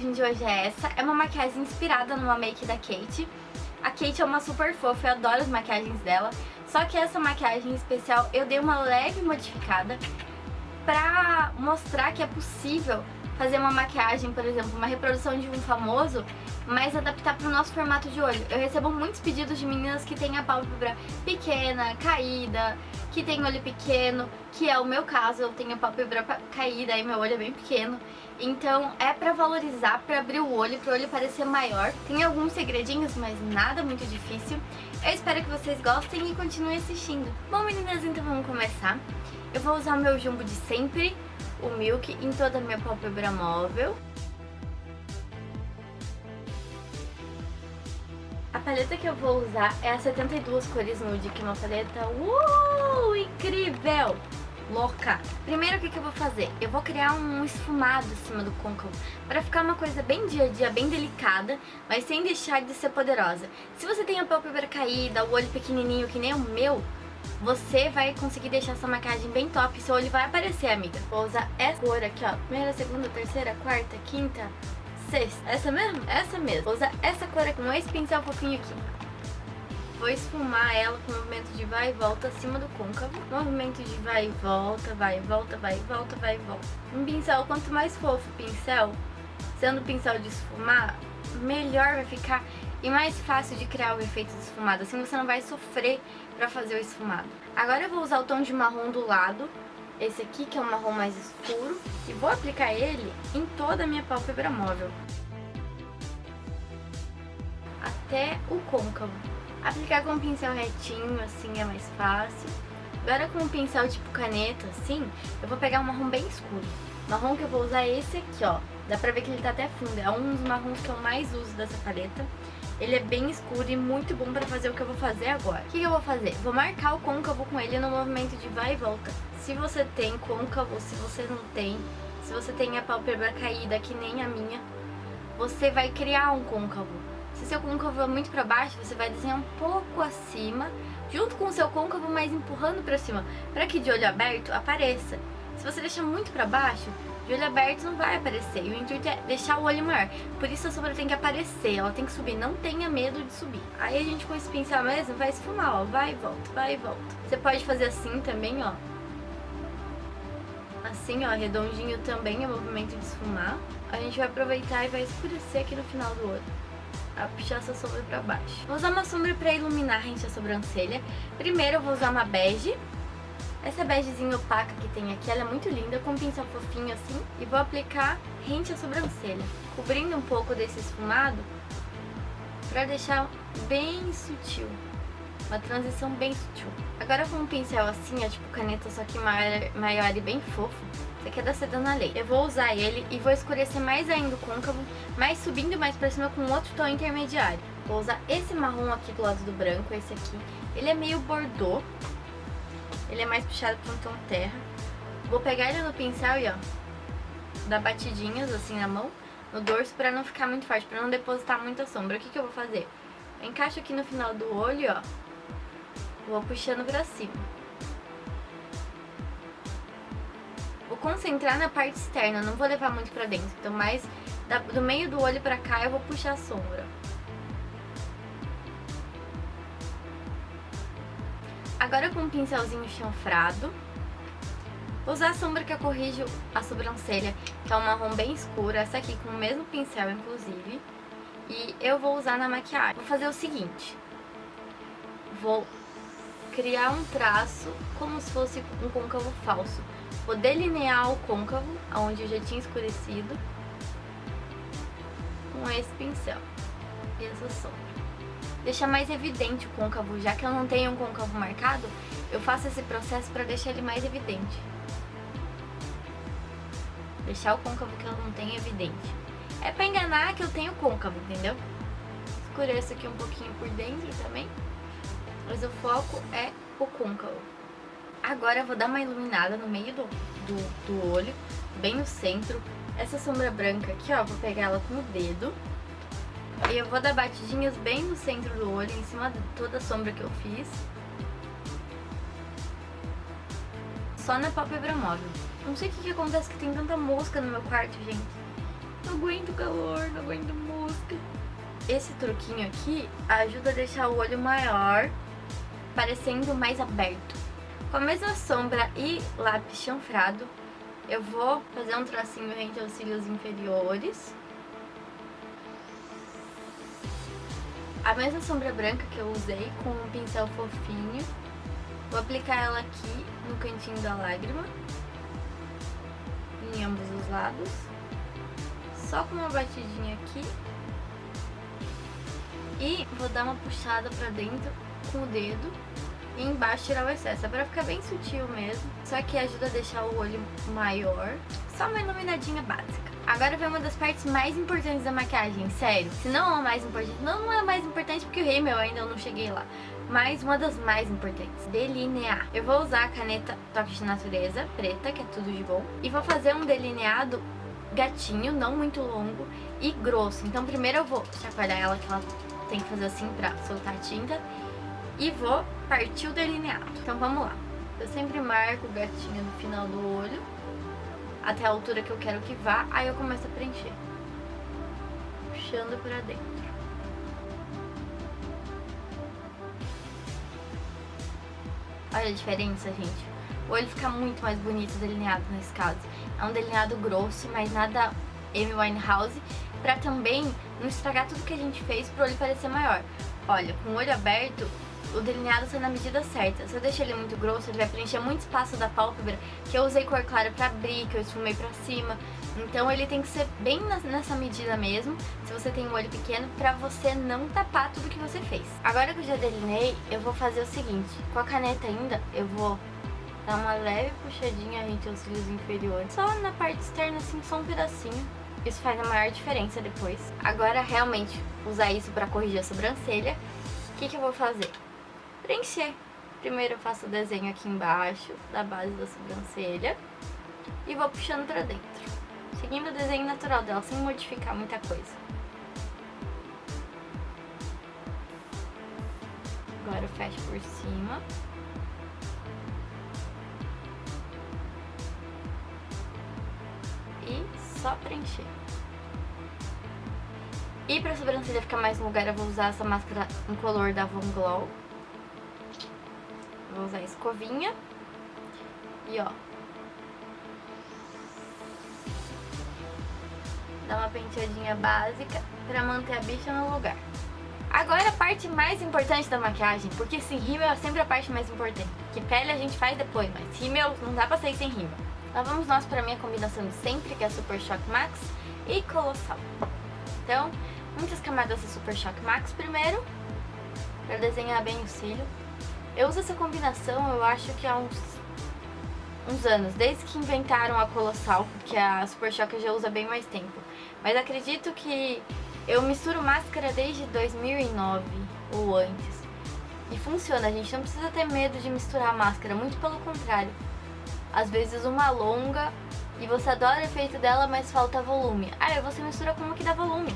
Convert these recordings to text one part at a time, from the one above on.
maquiagem de hoje é essa. É uma maquiagem inspirada numa make da Kate. A Kate é uma super fofa, eu adoro as maquiagens dela. Só que essa maquiagem especial eu dei uma leve modificada pra mostrar que é possível fazer uma maquiagem, por exemplo, uma reprodução de um famoso, mas adaptar para o nosso formato de olho. Eu recebo muitos pedidos de meninas que têm a pálpebra pequena, caída, que tem olho pequeno, que é o meu caso, eu tenho a pálpebra caída e meu olho é bem pequeno. Então é pra valorizar, pra abrir o olho, pro olho parecer maior. Tem alguns segredinhos, mas nada muito difícil. Eu espero que vocês gostem e continuem assistindo. Bom, meninas, então vamos começar. Eu vou usar o meu jumbo de sempre, o Milk, em toda a minha pálpebra móvel. A paleta que eu vou usar é a 72 cores nude, que é uma paleta incrível, louca. Primeiro, o que eu vou fazer? Eu vou criar um esfumado em cima do côncavo, para ficar uma coisa bem dia a dia, bem delicada, mas sem deixar de ser poderosa. Se você tem a pálpebra caída, o olho pequenininho que nem o meu, você vai conseguir deixar essa maquiagem bem top, seu olho vai aparecer, amiga. Vou usar essa cor aqui, ó, primeira, segunda, terceira, quarta, quinta, sexta. Essa mesmo? Essa mesmo. Vou usar essa cor aqui, com esse pincel fofinho aqui. Vou esfumar ela com movimento de vai e volta acima do côncavo. Movimento de vai e volta, vai e volta, vai e volta, vai e volta. Um pincel, quanto mais fofo o pincel, sendo pincel de esfumar, melhor vai ficar e mais fácil de criar o efeito de esfumado. Assim você não vai sofrer pra fazer o esfumado. Agora eu vou usar o tom de marrom do lado, esse aqui que é um marrom mais escuro, e vou aplicar ele em toda a minha pálpebra móvel, até o côncavo. Aplicar com um pincel retinho, assim é mais fácil. Agora com um pincel tipo caneta, assim, eu vou pegar um marrom bem escuro. O marrom que eu vou usar é esse aqui, ó. Dá pra ver que ele tá até fundo, é um dos marrons que eu mais uso dessa paleta. Ele é bem escuro e muito bom pra fazer o que eu vou fazer agora. O que eu vou fazer? Vou marcar o côncavo com ele no movimento de vai e volta. Se você tem côncavo, se você não tem, se você tem a pálpebra caída que nem a minha, você vai criar um côncavo. Se seu côncavo é muito pra baixo, você vai desenhar um pouco acima, junto com o seu côncavo, mas empurrando pra cima, pra que de olho aberto apareça. Se você deixar muito pra baixo, de olho aberto não vai aparecer, e o intuito é deixar o olho maior. Por isso a sombra tem que aparecer, ela tem que subir, não tenha medo de subir. Aí a gente com esse pincel mesmo vai esfumar, ó, vai e volta, vai e volta. Você pode fazer assim também, ó. Assim, ó, redondinho também é o movimento de esfumar. A gente vai aproveitar e vai escurecer aqui no final do olho, a puxar essa sombra pra baixo. Vou usar uma sombra pra iluminar rente a sobrancelha. Primeiro eu vou usar uma bege. Essa begezinha opaca que tem aqui, ela é muito linda, com um pincel fofinho assim. E vou aplicar rente à sobrancelha, cobrindo um pouco desse esfumado, pra deixar bem sutil. Uma transição bem sutil. Agora com um pincel assim, ó, tipo caneta, só que maior e bem fofo. Esse aqui é da Sedana Lei. Eu vou usar ele e vou escurecer mais ainda o côncavo, mas subindo mais pra cima com outro tom intermediário. Vou usar esse marrom aqui do lado do branco, esse aqui. Ele é meio bordô. Ele é mais puxado para um tom terra. Vou pegar ele no pincel e, ó, dar batidinhas assim na mão, no dorso, pra não ficar muito forte, pra não depositar muita sombra. O que eu vou fazer? Eu encaixo aqui no final do olho, ó. Vou puxando pra cima. Vou concentrar na parte externa, não vou levar muito pra dentro. Então, mais do meio do olho pra cá, eu vou puxar a sombra. Agora com um pincelzinho chanfrado, vou usar a sombra que eu corrijo a sobrancelha, que é um marrom bem escuro, essa aqui com o mesmo pincel, inclusive. E eu vou usar na maquiagem. Vou fazer o seguinte, vou criar um traço como se fosse um côncavo falso. Vou delinear o côncavo, onde eu já tinha escurecido, com esse pincel e essa sombra. Deixar mais evidente o côncavo, já que eu não tenho um côncavo marcado, eu faço esse processo para deixar ele mais evidente. Deixar o côncavo que eu não tenho evidente. É pra enganar que eu tenho côncavo, entendeu? Escureço aqui um pouquinho por dentro também, mas o foco é o côncavo. Agora eu vou dar uma iluminada no meio do olho, bem no centro. Essa sombra branca aqui, ó, vou pegar ela com o dedo. E eu vou dar batidinhas bem no centro do olho, em cima de toda a sombra que eu fiz. Só na pálpebra móvel. Não sei o que acontece que tem tanta mosca no meu quarto, gente. Não aguento calor, não aguento mosca. Esse truquinho aqui ajuda a deixar o olho maior, parecendo mais aberto. Com a mesma sombra e lápis chanfrado, eu vou fazer um tracinho rente aos cílios inferiores. A mesma sombra branca que eu usei com um pincel fofinho. Vou aplicar ela aqui no cantinho da lágrima, em ambos os lados. Só com uma batidinha aqui. E vou dar uma puxada pra dentro com o dedo e embaixo tirar o excesso. É pra ficar bem sutil mesmo, só que ajuda a deixar o olho maior. Só uma iluminadinha básica. Agora vem uma das partes mais importantes da maquiagem, sério. Se não é a mais importante, não é a mais importante porque o rímel ainda eu não cheguei lá. Mas uma das mais importantes, delinear. Eu vou usar a caneta Toque de Natureza, preta, que é tudo de bom. E vou fazer um delineado gatinho, não muito longo e grosso. Então primeiro eu vou chacoalhar ela, que ela tem que fazer assim pra soltar a tinta. E vou partir o delineado. Então vamos lá. Eu sempre marco o gatinho no final do olho, até a altura que eu quero que vá, aí eu começo a preencher. Puxando pra dentro. Olha a diferença, gente. O olho fica muito mais bonito delineado nesse caso. É um delineado grosso, mas nada Amy Winehouse, pra também não estragar tudo que a gente fez pro olho parecer maior. Olha, com o olho aberto, o delineado sai na medida certa. Se eu deixar ele muito grosso, ele vai preencher muito espaço da pálpebra, que eu usei cor clara pra abrir, que eu esfumei pra cima. Então ele tem que ser bem nessa medida mesmo, se você tem um olho pequeno, pra você não tapar tudo que você fez. Agora que eu já delineei, eu vou fazer o seguinte. Com a caneta ainda, eu vou dar uma leve puxadinha entre os cílios inferiores. Só na parte externa, assim, só um pedacinho. Isso faz a maior diferença depois. Agora, realmente, usar isso pra corrigir a sobrancelha. O que eu vou fazer? Preencher. Primeiro eu faço o desenho aqui embaixo, da base da sobrancelha. E vou puxando pra dentro, seguindo o desenho natural dela, sem modificar muita coisa. Agora eu fecho por cima. E só preencher. E pra sobrancelha ficar mais no lugar, eu vou usar essa máscara incolor da Von Glow. Vou usar a escovinha. E ó, dá uma penteadinha básica pra manter a bicha no lugar. Agora a parte mais importante da maquiagem, porque esse rímel é sempre a parte mais importante. Que pele a gente faz depois, mas rímel não dá pra sair sem rímel. Lá vamos nós pra minha combinação de sempre, que é Super Shock Max e Colossal. Então, muitas camadas de Super Shock Max primeiro, pra desenhar bem o cílio. Eu uso essa combinação, eu acho que há uns anos, desde que inventaram a Colossal, porque a Super Shock eu já uso há bem mais tempo. Mas acredito que eu misturo máscara desde 2009 ou antes. E funciona, a gente não precisa ter medo de misturar a máscara, muito pelo contrário. Às vezes uma alonga e você adora o efeito dela, mas falta volume. Aí você mistura com uma que dá volume.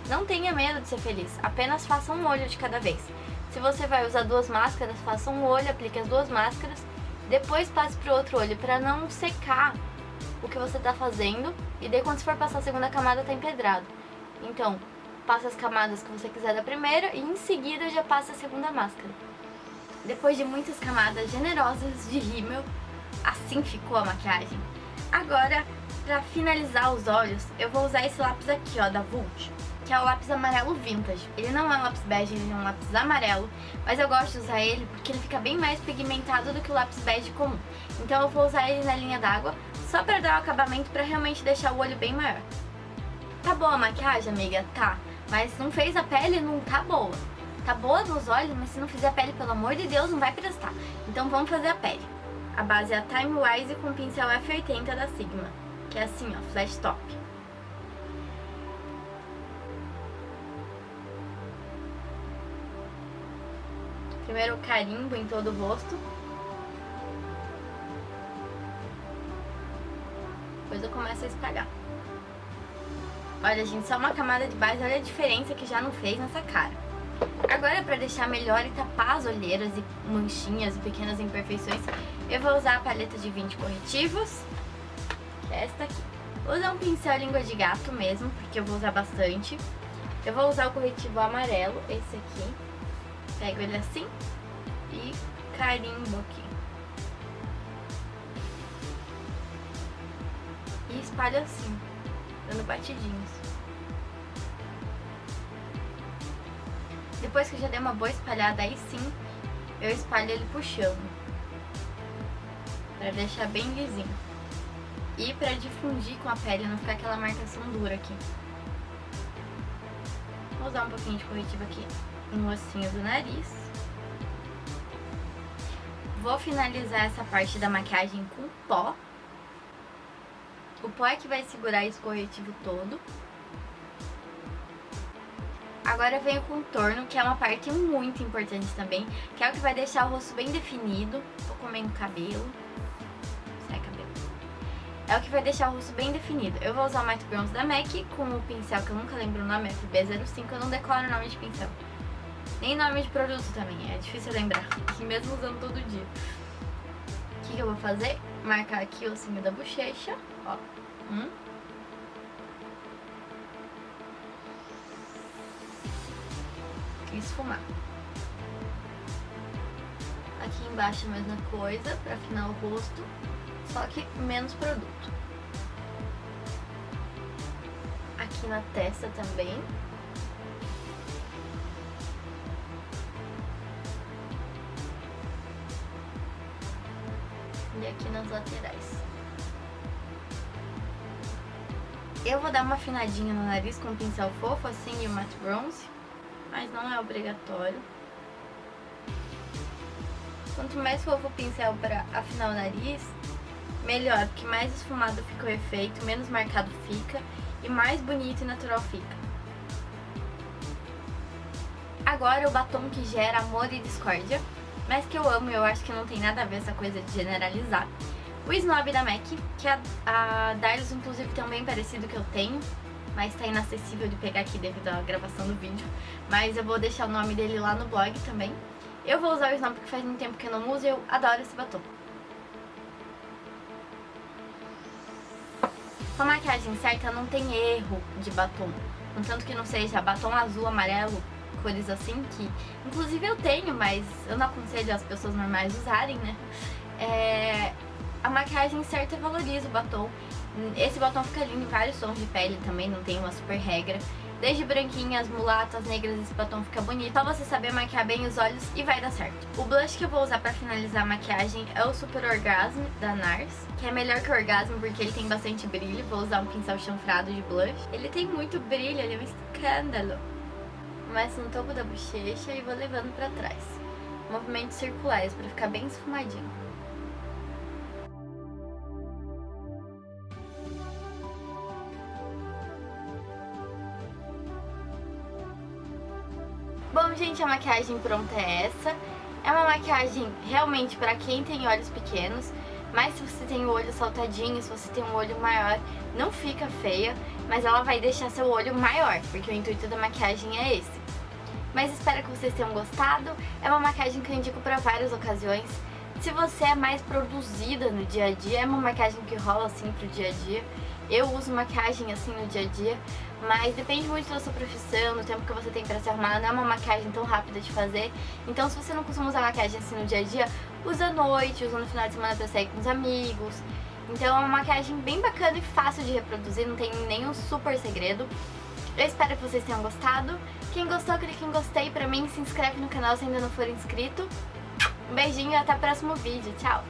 Não tenha medo de ser feliz, apenas faça um olho de cada vez. Se você vai usar duas máscaras, faça um olho, aplique as duas máscaras, depois passe pro outro olho, para não secar o que você tá fazendo, e daí quando você for passar a segunda camada tá empedrado. Então, passa as camadas que você quiser da primeira e em seguida já passa a segunda máscara. Depois de muitas camadas generosas de rímel, assim ficou a maquiagem. Agora, pra finalizar os olhos, eu vou usar esse lápis aqui, ó, da Vult, que é o lápis amarelo vintage. Ele não é um lápis bege, ele é um lápis amarelo, mas eu gosto de usar ele porque ele fica bem mais pigmentado do que o lápis bege comum. Então eu vou usar ele na linha d'água, só pra dar o acabamento, pra realmente deixar o olho bem maior. Tá boa a maquiagem, amiga? Tá. Mas não fez a pele, não tá boa. Tá boa nos olhos, mas se não fizer a pele, pelo amor de Deus, não vai prestar. Então vamos fazer a pele. A base é a Time Wise com o pincel F80 da Sigma, que é assim, ó, flash top. Primeiro carimbo em todo o rosto. Depois eu começo a espalhar. Olha, gente, só uma camada de base, olha a diferença que já não fez nessa cara. Agora, pra deixar melhor e tapar as olheiras e manchinhas e pequenas imperfeições, eu vou usar a paleta de 20 corretivos, que é esta aqui. Vou usar um pincel língua de gato mesmo, porque eu vou usar bastante. Eu vou usar o corretivo amarelo, esse aqui. Pego ele assim e carimbo aqui. E espalho assim, dando batidinhos. Depois que eu já dei uma boa espalhada, aí sim, eu espalho ele puxando. Pra deixar bem lisinho. E pra difundir com a pele, não ficar aquela marcação dura aqui. Vou usar um pouquinho de corretivo aqui no ossinho do nariz. Vou finalizar essa parte da maquiagem com pó. O pó é que vai segurar esse corretivo todo. Agora vem o contorno, que é uma parte muito importante também, que é o que vai deixar o rosto bem definido. Tô comendo cabelo. Sai cabelo. É o que vai deixar o rosto bem definido. Eu vou usar o Matte Bronze da MAC com o pincel que eu nunca lembro o nome, FB05. Eu não decoro o nome de pincel. Nem nome de produto também, é difícil lembrar. E mesmo usando todo dia. O que eu vou fazer? Marcar aqui o ossinho da bochecha, ó. E esfumar. Aqui embaixo a mesma coisa, pra afinar o rosto, só que menos produto. Aqui na testa também. E aqui nas laterais. Eu vou dar uma afinadinha no nariz com um pincel fofo assim e o Matte Bronze, mas não é obrigatório. Quanto mais fofo o pincel para afinar o nariz, melhor, porque mais esfumado fica o efeito, menos marcado fica e mais bonito e natural fica. Agora o batom que gera amor e discórdia, mas que eu amo e eu acho que não tem nada a ver essa coisa de generalizar. O Snob da MAC, que a Darlis inclusive tem um bem parecido que eu tenho, mas tá inacessível de pegar aqui devido à gravação do vídeo. Mas eu vou deixar o nome dele lá no blog também. Eu vou usar o Snob porque faz muito tempo que eu não uso e eu adoro esse batom. Com a maquiagem certa não tem erro de batom. Contanto que não seja batom azul, amarelo, cores assim, que inclusive eu tenho, mas eu não aconselho as pessoas normais usarem, né? A maquiagem certa valoriza o batom. Esse batom fica lindo em vários tons de pele também, não tem uma super regra. Desde branquinhas, mulatas, negras, esse batom fica bonito. Só você saber maquiar bem os olhos e vai dar certo. O blush que eu vou usar pra finalizar a maquiagem é o Super Orgasm da NARS, que é melhor que o Orgasm porque ele tem bastante brilho. Vou usar um pincel chanfrado de blush. Ele tem muito brilho, ele é um escândalo. Começo no topo da bochecha e vou levando pra trás. Movimentos circulares pra ficar bem esfumadinho. Bom, gente, a maquiagem pronta é essa. É uma maquiagem realmente pra quem tem olhos pequenos, mas se você tem o olho saltadinho, se você tem um olho maior, não fica feia, mas ela vai deixar seu olho maior, porque o intuito da maquiagem é esse. Mas espero que vocês tenham gostado. É uma maquiagem que eu indico pra várias ocasiões. Se você é mais produzida no dia a dia, é uma maquiagem que rola assim pro dia a dia. Eu uso maquiagem assim no dia a dia, mas depende muito da sua profissão, do tempo que você tem pra se arrumar. Não é uma maquiagem tão rápida de fazer. Então se você não costuma usar maquiagem assim no dia a dia, usa à noite, usa no final de semana pra sair com os amigos. Então é uma maquiagem bem bacana e fácil de reproduzir, não tem nenhum super segredo. Eu espero que vocês tenham gostado. Quem gostou, clique em gostei pra mim, se inscreve no canal se ainda não for inscrito. Um beijinho e até o próximo vídeo. Tchau!